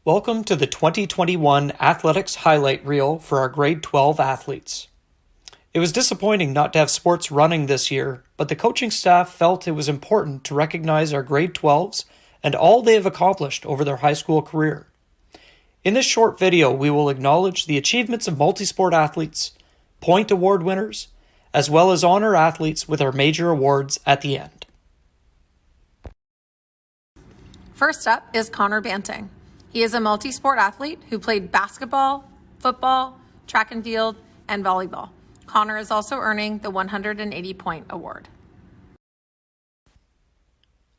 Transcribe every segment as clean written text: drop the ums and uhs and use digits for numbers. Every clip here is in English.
Welcome to the 2021 Athletics Highlight Reel for our Grade 12 athletes. It was disappointing not to have sports running this year, but the coaching staff felt it was important to recognize our Grade 12s and all they have accomplished over their high school career. In this short video, we will acknowledge the achievements of multi-sport athletes, point award winners, as well as honor athletes with our major awards at the end. First up is Connor Banting. He is a multi-sport athlete who played basketball, football, track and field, and volleyball. Connor is also earning the 180-point award.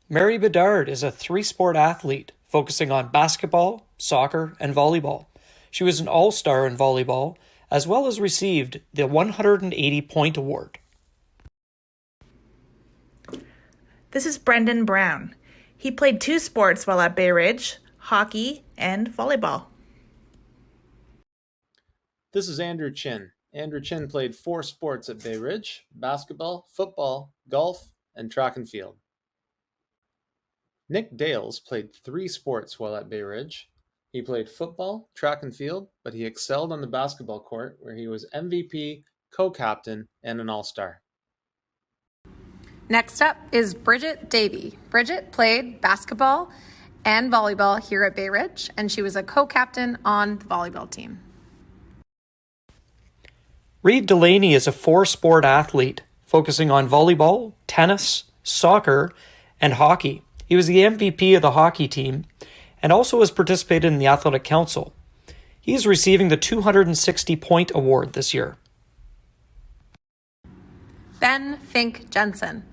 Mary Bedard is a three-sport athlete focusing on basketball, soccer, and volleyball. She was an all-star in volleyball, as well as received the 180-point award. This is Brendan Brown. He played two sports while at Bayridge, hockey and volleyball. This is Andrew Chin. Andrew Chin played four sports at Bayridge: basketball, football, golf, and track and field. Nick Dales played three sports while at Bayridge. He played football, track and field, but he excelled on the basketball court where he was MVP, co-captain, and an all-star. Next up is Bridget Davey. Bridget played basketball and volleyball here at Bayridge, and she was a co-captain on the volleyball team. Reid Delaney is a four-sport athlete focusing on volleyball, tennis, soccer, and hockey. He was the MVP of the hockey team and also has participated in the Athletic Council. He is receiving the 260-point award this year. Ben Fink Jensen.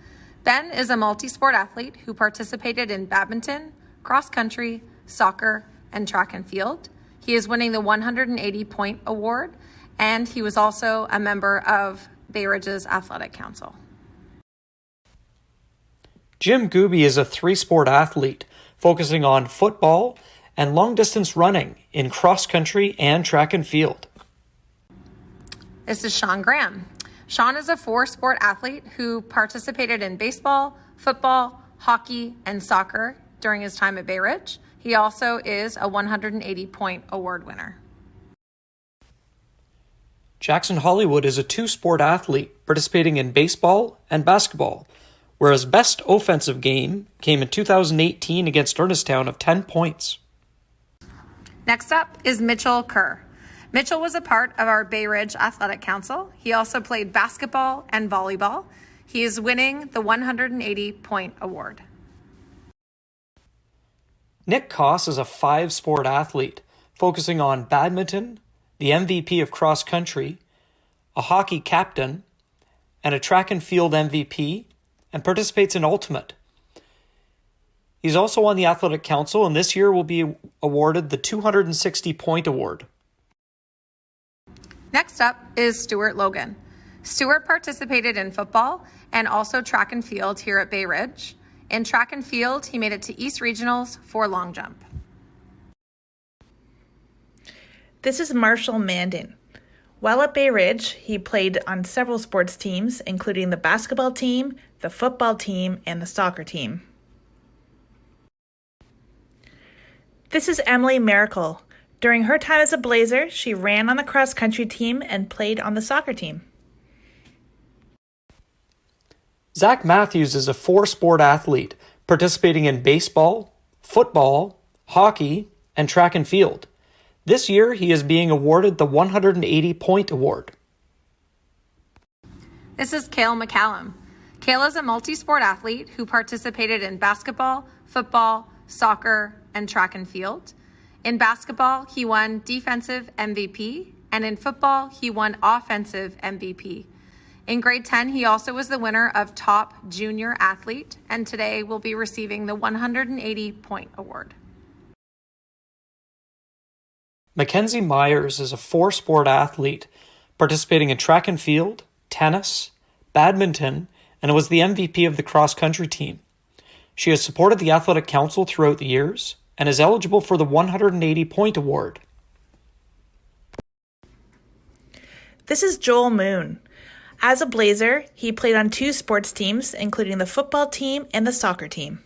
Ben is a multi-sport athlete who participated in badminton, cross country, soccer, and track and field. He is winning the 180-point award, and he was also a member of Bayridge's Athletic Council. Jim Gooby is a three-sport athlete focusing on football and long-distance running in cross country and track and field. This is Sean Graham. Sean is a four-sport athlete who participated in baseball, football, hockey, and soccer during his time at Bayridge. He also is a 180-point award winner. Jackson Hollywood is a two-sport athlete participating in baseball and basketball, whereas best offensive game came in 2018 against Ernestown of 10 points. Next up is Mitchell Kerr. Mitchell was a part of our Bayridge Athletic Council. He also played basketball and volleyball. He is winning the 180-point award. Nick Koss is a five-sport athlete focusing on badminton, the MVP of cross country, a hockey captain, and a track and field MVP, and participates in ultimate. He's also on the Athletic Council, and this year will be awarded the 260-point award. Next up is Stuart Logan. Stuart participated in football and also track and field here at Bayridge. In track and field, he made it to East Regionals for long jump. This is Marshall Mandan. While at Bayridge, he played on several sports teams, including the basketball team, the football team, and the soccer team. This is Emily Miracle. During her time as a Blazer, she ran on the cross-country team and played on the soccer team. Zach Matthews is a four-sport athlete participating in baseball, football, hockey, and track and field. This year, he is being awarded the 180-point award. This is Kale McCallum. Kale is a multi-sport athlete who participated in basketball, football, soccer, and track and field. In basketball, he won defensive MVP, and in football, he won offensive MVP. In grade 10, he also was the winner of top junior athlete, and today will be receiving the 180-point award. Mackenzie Myers is a four-sport athlete participating in track and field, tennis, badminton, and was the MVP of the cross-country team. She has supported the Athletic Council throughout the years and is eligible for the 180-point award. This is Joel Moon. As a Blazer, he played on two sports teams, including the football team and the soccer team.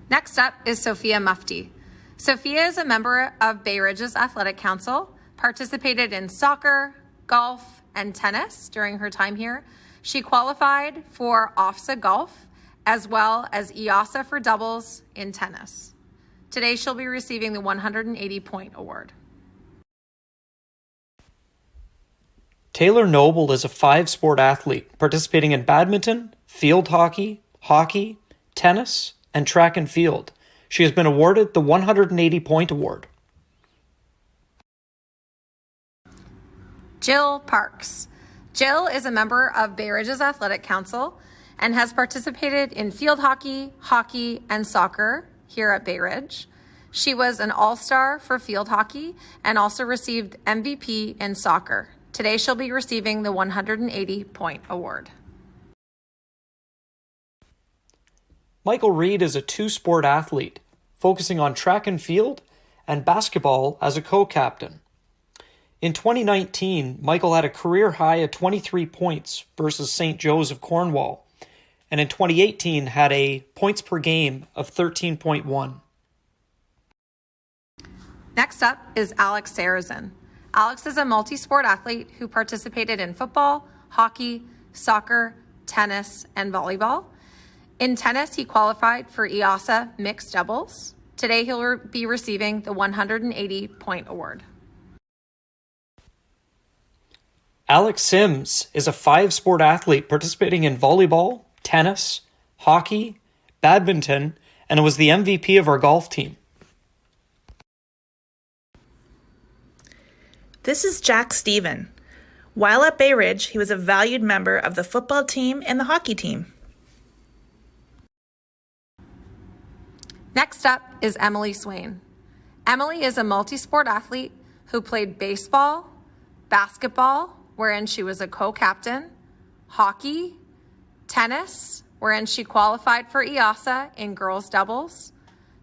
Next up is Sophia Mufti. Sophia is a member of Bayridge's Athletic Council, participated in soccer, golf, and tennis during her time here. She qualified for OFSA golf as well as EASA for doubles in tennis. Today she'll be receiving the 180-point award. Taylor Noble is a 5-sport athlete participating in badminton, field hockey, tennis, and track and field. She has been awarded the 180-point award. Jill Parks. Jill is a member of Bayridge's Athletic Council and has participated in field hockey, and soccer here at Bayridge. She was an all-star for field hockey and also received MVP in soccer. Today she'll be receiving the 180-point award. Michael Reid is a 2-sport athlete, focusing on track and field and basketball as a co-captain. In 2019, Michael had a career high of 23 points versus St. Joe's of Cornwall, and in 2018 had a points per game of 13.1. Next up is Alex Sarazin. Alex is a multi-sport athlete who participated in football, hockey, soccer, tennis, and volleyball. In tennis, he qualified for EASA mixed doubles. Today, he'll be receiving the 180-point award. Alex Sims is a 5-sport athlete participating in volleyball, tennis, hockey, badminton, and was the MVP of our golf team. This is Jack Stephen. While at Bayridge, he was a valued member of the football team and the hockey team. Next up is Emily Swain. Emily is a multi-sport athlete who played baseball, basketball, wherein she was a co-captain, hockey, tennis, wherein she qualified for EASA in girls doubles,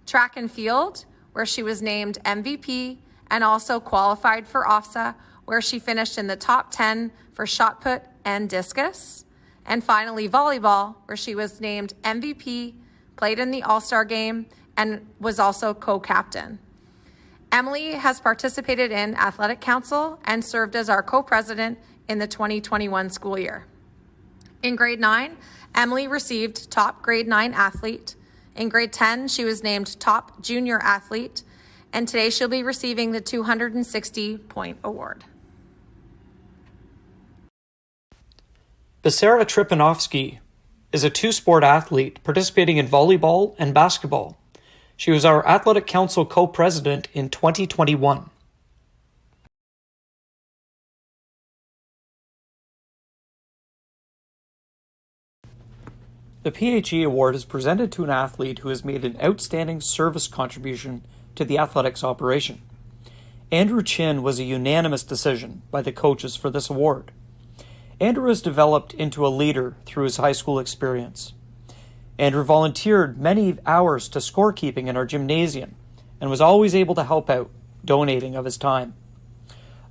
track and field, where she was named MVP and also qualified for OFSA, where she finished in the top 10 for shot put and discus, and finally volleyball, where she was named MVP, played in the All-Star game, and was also co-captain. Emily has participated in Athletic Council and served as our co-president in the 2021 school year. In grade 9, Emily received top grade 9 athlete. In grade 10, she was named top junior athlete, and today she'll be receiving the 260-point award. Basara Tripanovsky is a 2-sport athlete participating in volleyball and basketball. She was our Athletic Council co-president in 2021. The PHE Award is presented to an athlete who has made an outstanding service contribution to the athletics operation. Andrew Chin was a unanimous decision by the coaches for this award. Andrew has developed into a leader through his high school experience. Andrew volunteered many hours to scorekeeping in our gymnasium and was always able to help out, donating of his time.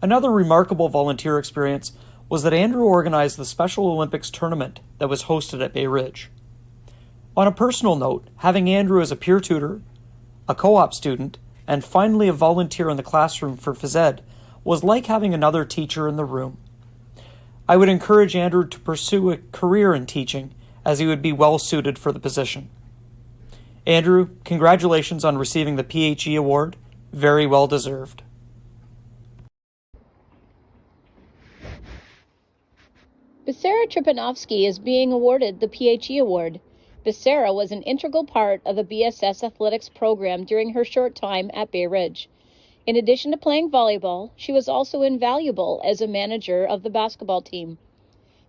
Another remarkable volunteer experience was that Andrew organized the Special Olympics tournament that was hosted at Bayridge. On a personal note, having Andrew as a peer tutor, a co-op student, and finally a volunteer in the classroom for phys ed was like having another teacher in the room. I would encourage Andrew to pursue a career in teaching, as he would be well suited for the position. Andrew, congratulations on receiving the PHE Award. Very well deserved. Basara Tripanovsky is being awarded the PHE Award. Basara was an integral part of the BSS athletics program during her short time at Bayridge. In addition to playing volleyball, she was also invaluable as a manager of the basketball team.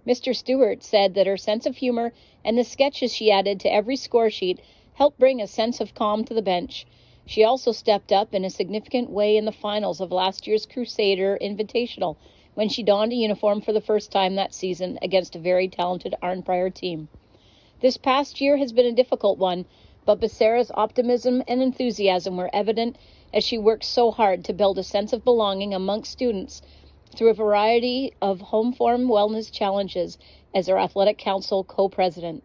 Mr. Stewart said that her sense of humor and the sketches she added to every score sheet helped bring a sense of calm to the bench. She also stepped up in a significant way in the finals of last year's Crusader Invitational when she donned a uniform for the first time that season against a very talented Arnprior team. This past year has been a difficult one, but Basara's optimism and enthusiasm were evident as she worked so hard to build a sense of belonging amongst students through a variety of home form wellness challenges as our Athletic Council co-president.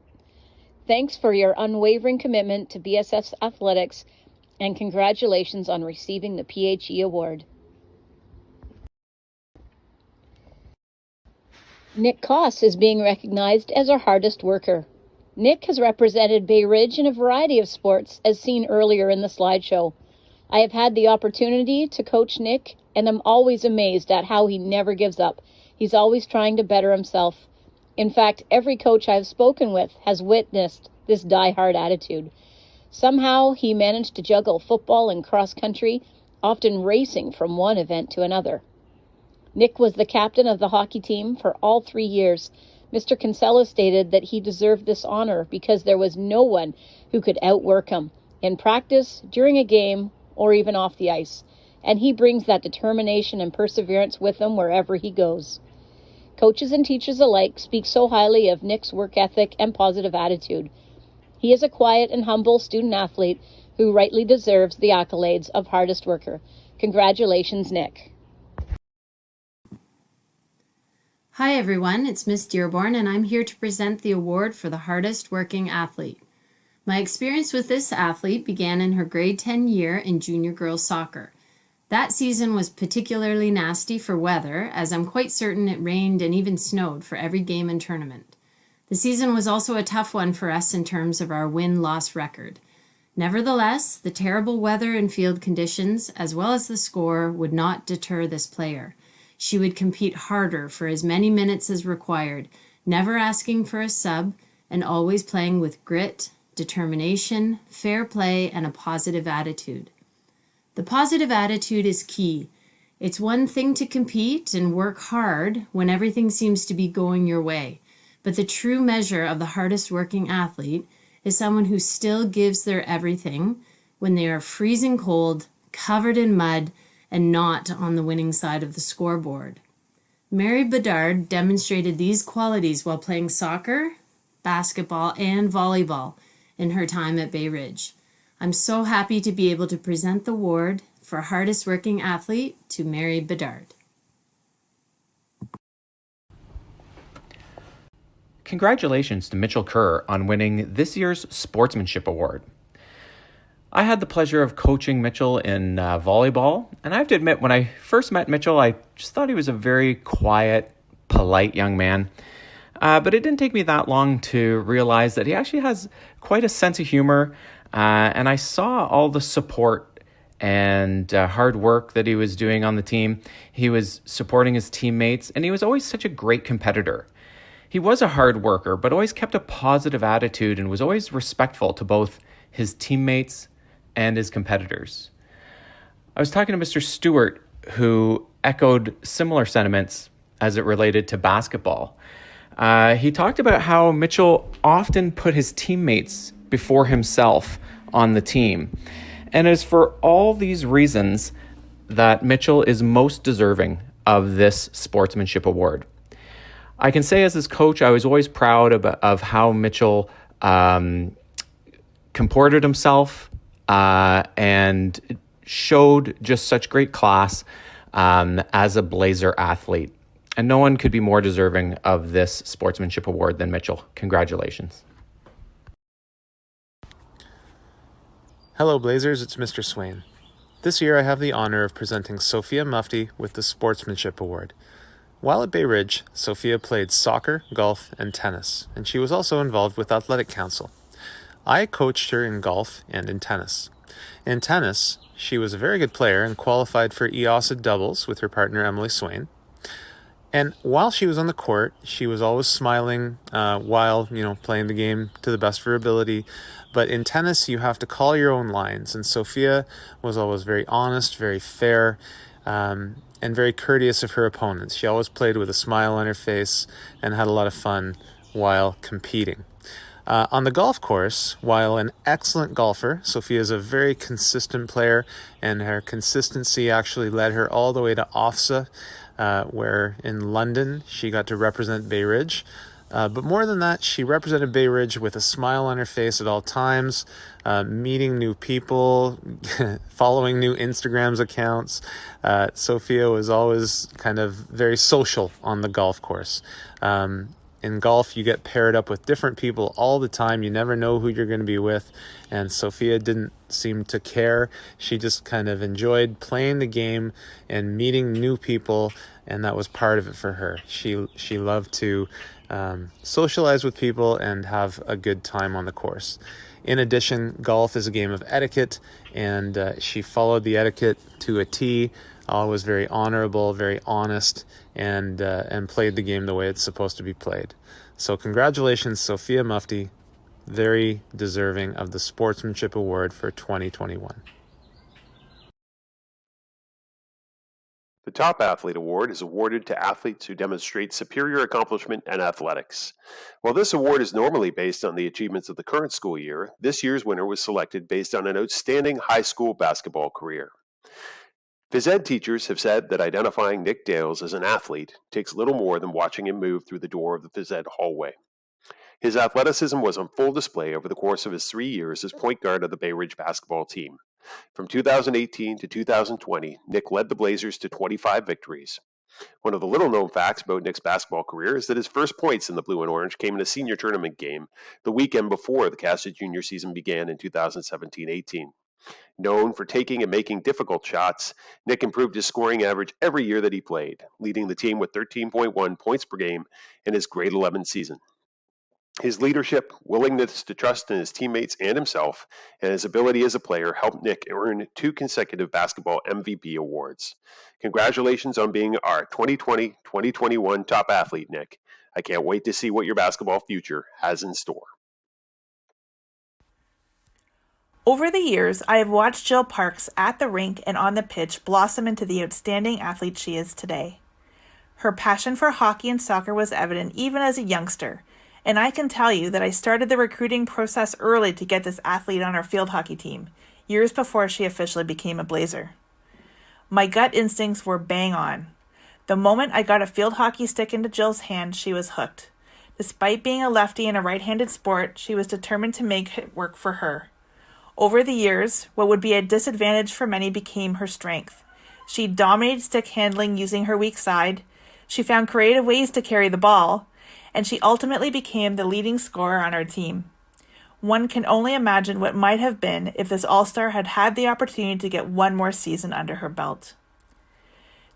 Thanks for your unwavering commitment to BSS athletics, and congratulations on receiving the PHE Award. Nick Koss is being recognized as our hardest worker. Nick has represented Bayridge in a variety of sports, as seen earlier in the slideshow. I have had the opportunity to coach Nick, and I'm always amazed at how he never gives up. He's always trying to better himself. In fact, every coach I've spoken with has witnessed this die-hard attitude. Somehow, he managed to juggle football and cross-country, often racing from one event to another. Nick was the captain of the hockey team for all 3 years. Mr. Kinsella stated that he deserved this honor because there was no one who could outwork him in practice, during a game, or even off the ice. And he brings that determination and perseverance with him wherever he goes. Coaches and teachers alike speak so highly of Nick's work ethic and positive attitude. He is a quiet and humble student-athlete who rightly deserves the accolades of hardest worker. Congratulations, Nick. Hi everyone, it's Miss Dearborn and I'm here to present the award for the hardest working athlete. My experience with this athlete began in her grade 10 year in junior girls soccer. That season was particularly nasty for weather, as I'm quite certain it rained and even snowed for every game and tournament. The season was also a tough one for us in terms of our win-loss record. Nevertheless, the terrible weather and field conditions, as well as the score, would not deter this player. She would compete harder for as many minutes as required, never asking for a sub, and always playing with grit, determination, fair play, and a positive attitude. The positive attitude is key. It's one thing to compete and work hard when everything seems to be going your way, but the true measure of the hardest working athlete is someone who still gives their everything when they are freezing cold, covered in mud, and not on the winning side of the scoreboard. Mary Bedard demonstrated these qualities while playing soccer, basketball, and volleyball in her time at Bayridge. I'm so happy to be able to present the award for hardest working athlete to Mary Bedard. Congratulations to Mitchell Kerr on winning this year's Sportsmanship Award. I had the pleasure of coaching Mitchell in volleyball, and I have to admit, when I first met Mitchell, I just thought he was a very quiet, polite young man. But it didn't take me that long to realize that he actually has quite a sense of humor, and I saw all the support and hard work that he was doing on the team. He was supporting his teammates, and he was always such a great competitor. He was a hard worker, but always kept a positive attitude and was always respectful to both his teammates and his competitors. I was talking to Mr. Stewart, who echoed similar sentiments as it related to basketball. He talked about how Mitchell often put his teammates before himself on the team. And it is for all these reasons that Mitchell is most deserving of this Sportsmanship Award. I can say as his coach, I was always proud of how Mitchell comported himself and showed just such great class as a Blazer athlete. And no one could be more deserving of this Sportsmanship Award than Mitchell. Congratulations. Hello Blazers, it's Mr. Swain. This year I have the honor of presenting Sophia Mufti with the Sportsmanship Award. While at Bayridge, Sophia played soccer, golf, and tennis, and she was also involved with Athletic Council. I coached her in golf and in tennis. In tennis, she was a very good player and qualified for EOSA doubles with her partner Emily Swain. And while she was on the court, she was always smiling while, playing the game to the best of her ability. But in tennis, you have to call your own lines. And Sophia was always very honest, very fair, and very courteous of her opponents. She always played with a smile on her face and had a lot of fun while competing. On the golf course, while an excellent golfer, Sophia is a very consistent player, and her consistency actually led her all the way to OFSA, where in London she got to represent Bayridge. But more than that, she represented Bayridge with a smile on her face at all times, meeting new people, following new Instagram's accounts. Sophia was always kind of very social on the golf course. in golf, you get paired up with different people all the time. You never know who you're going to be with. And Sophia didn't seem to care. She just kind of enjoyed playing the game and meeting new people, and that was part of it for her. She loved to socialize with people and have a good time on the course. In addition, golf is a game of etiquette, and she followed the etiquette to a T. Was very honorable, very honest, and played the game the way it's supposed to be played. So congratulations, Sophia Mufti, very deserving of the Sportsmanship Award for 2021. The Top Athlete Award is awarded to athletes who demonstrate superior accomplishment in athletics. While this award is normally based on the achievements of the current school year, this year's winner was selected based on an outstanding high school basketball career. Phys ed teachers have said that identifying Nick Dales as an athlete takes little more than watching him move through the door of the phys ed hallway. His athleticism was on full display over the course of his 3 years as point guard of the Bayridge basketball team. From 2018 to 2020, Nick led the Blazers to 25 victories. One of the little-known facts about Nick's basketball career is that his first points in the blue and orange came in a senior tournament game the weekend before the Casted junior season began in 2017-18. Known for taking and making difficult shots, Nick improved his scoring average every year that he played, leading the team with 13.1 points per game in his grade 11 season. His leadership, willingness to trust in his teammates and himself, and his ability as a player helped Nick earn 2 consecutive basketball MVP awards. Congratulations on being our 2020-2021 top athlete, Nick. I can't wait to see what your basketball future has in store. Over the years, I have watched Jill Parks at the rink and on the pitch blossom into the outstanding athlete she is today. Her passion for hockey and soccer was evident even as a youngster, and I can tell you that I started the recruiting process early to get this athlete on our field hockey team, years before she officially became a Blazer. My gut instincts were bang on. The moment I got a field hockey stick into Jill's hand, she was hooked. Despite being a lefty in a right-handed sport, she was determined to make it work for her. Over the years, what would be a disadvantage for many became her strength. She dominated stick handling using her weak side, she found creative ways to carry the ball, and she ultimately became the leading scorer on our team. One can only imagine what might have been if this all-star had had the opportunity to get one more season under her belt.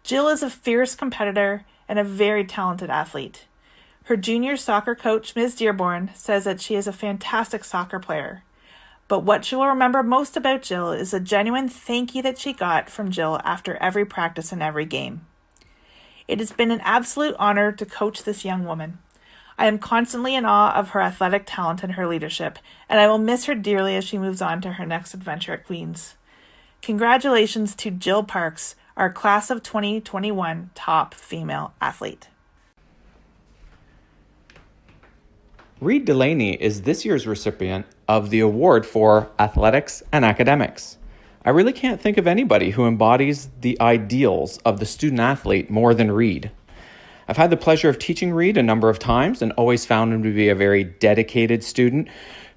Jill is a fierce competitor and a very talented athlete. Her junior soccer coach, Ms. Dearborn, says that she is a fantastic soccer player. But what she will remember most about Jill is a genuine thank you that she got from Jill after every practice and every game. It has been an absolute honor to coach this young woman. I am constantly in awe of her athletic talent and her leadership, and I will miss her dearly as she moves on to her next adventure at Queen's. Congratulations to Jill Parks, our class of 2021 top female athlete. Reid Delaney is this year's recipient of the award for Athletics and Academics. I really can't think of anybody who embodies the ideals of the student athlete more than Reid. I've had the pleasure of teaching Reid a number of times and always found him to be a very dedicated student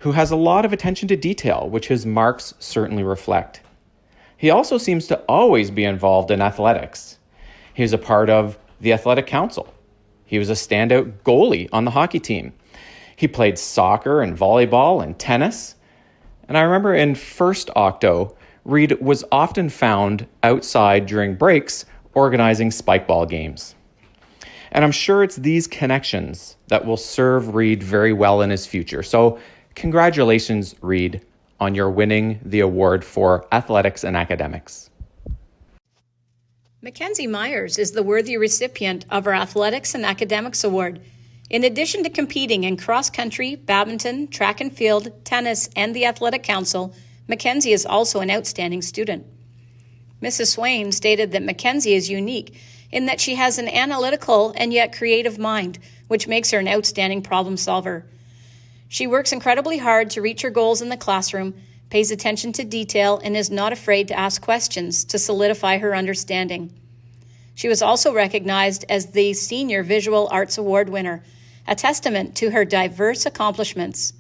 who has a lot of attention to detail, which his marks certainly reflect. He also seems to always be involved in athletics. He was a part of the athletic council. He was a standout goalie on the hockey team. He played soccer and volleyball and tennis. And I remember in first Octo, Reid was often found outside during breaks organizing spikeball games. And I'm sure it's these connections that will serve Reid very well in his future. So congratulations, Reid, on your winning the award for Athletics and Academics. Mackenzie Myers is the worthy recipient of our Athletics and Academics Award. In addition to competing in cross-country, badminton, track and field, tennis, and the Athletic Council, Mackenzie is also an outstanding student. Mrs. Swain stated that Mackenzie is unique in that she has an analytical and yet creative mind, which makes her an outstanding problem solver. She works incredibly hard to reach her goals in the classroom, pays attention to detail, and is not afraid to ask questions to solidify her understanding. She was also recognized as the Senior Visual Arts Award winner, a testament to her diverse accomplishments.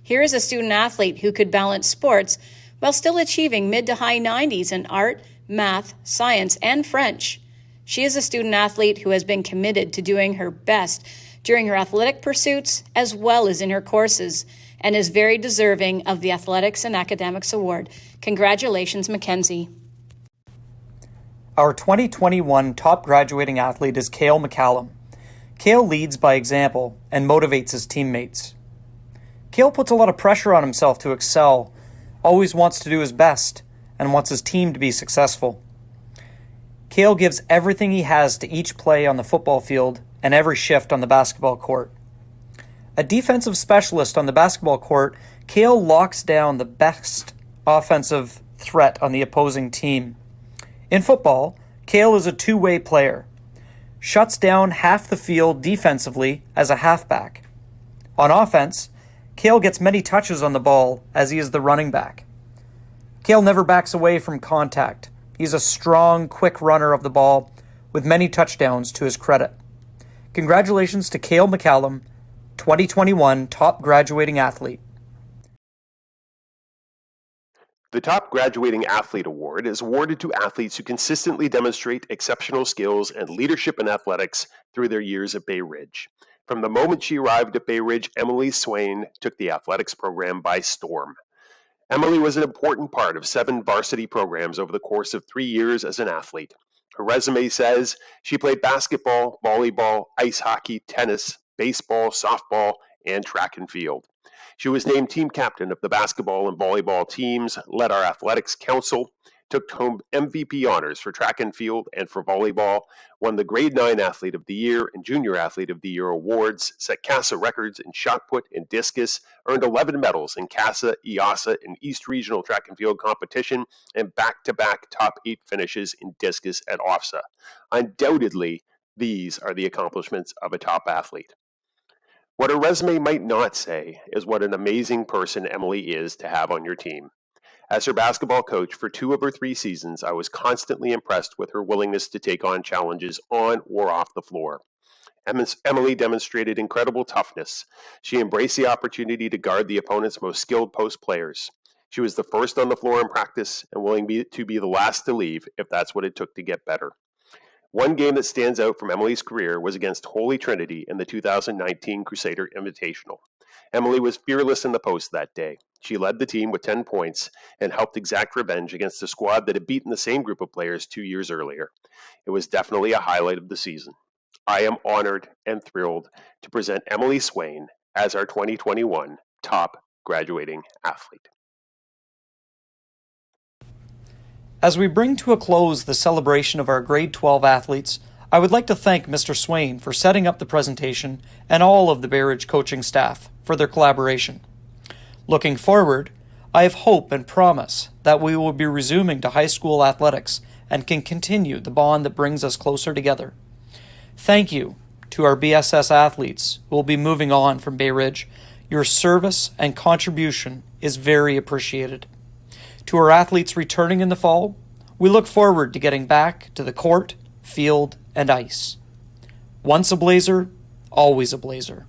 Here is a student athlete who could balance sports while still achieving mid to high 90s in art, math, science, and French. She is a student athlete who has been committed to doing her best during her athletic pursuits as well as in her courses, and is very deserving of the Athletics and Academics Award. Congratulations, Mackenzie. Our 2021 top graduating athlete is Kale McCallum. Kale leads by example and motivates his teammates. Kale puts a lot of pressure on himself to excel, always wants to do his best, and wants his team to be successful. Kale gives everything he has to each play on the football field and every shift on the basketball court. A defensive specialist on the basketball court, Kale locks down the best offensive threat on the opposing team. In football, Kale is a two-way player, shuts down half the field defensively as a halfback. On offense, Kale gets many touches on the ball as he is the running back. Kale never backs away from contact. He's a strong, quick runner of the ball with many touchdowns to his credit. Congratulations to Kale McCallum, 2021 top graduating athlete. The Top Graduating Athlete Award is awarded to athletes who consistently demonstrate exceptional skills and leadership in athletics through their years at Bayridge. From the moment she arrived at Bayridge, Emily Swain took the athletics program by storm. Emily was an important part of 7 varsity programs over the course of 3 years as an athlete. Her resume says she played basketball, volleyball, ice hockey, tennis, baseball, softball, and track and field. She was named team captain of the basketball and volleyball teams, led our athletics council, took home MVP honors for track and field and for volleyball, won the Grade 9 Athlete of the Year and Junior Athlete of the Year awards, set CASA records in shot put and discus, earned 11 medals in CASA, EASA, and East Regional track and field competition, and back-to-back top 8 finishes in discus at OFSA. Undoubtedly, these are the accomplishments of a top athlete. What her resume might not say is what an amazing person Emily is to have on your team. As her basketball coach for 2 of her 3 seasons, I was constantly impressed with her willingness to take on challenges on or off the floor. Emily demonstrated incredible toughness. She embraced the opportunity to guard the opponent's most skilled post players. She was the first on the floor in practice and willing to be the last to leave if that's what it took to get better. One game that stands out from Emily's career was against Holy Trinity in the 2019 Crusader Invitational. Emily was fearless in the post that day. She led the team with 10 points and helped exact revenge against a squad that had beaten the same group of players 2 years earlier. It was definitely a highlight of the season. I am honored and thrilled to present Emily Swain as our 2021 top graduating athlete. As we bring to a close the celebration of our grade 12 athletes, I would like to thank Mr. Swain for setting up the presentation and all of the Bayridge coaching staff for their collaboration. Looking forward, I have hope and promise that we will be resuming to high school athletics and can continue the bond that brings us closer together. Thank you to our BSS athletes who will be moving on from Bayridge. Your service and contribution is very appreciated. To our athletes returning in the fall, we look forward to getting back to the court, field, and ice. Once a Blazer, always a Blazer.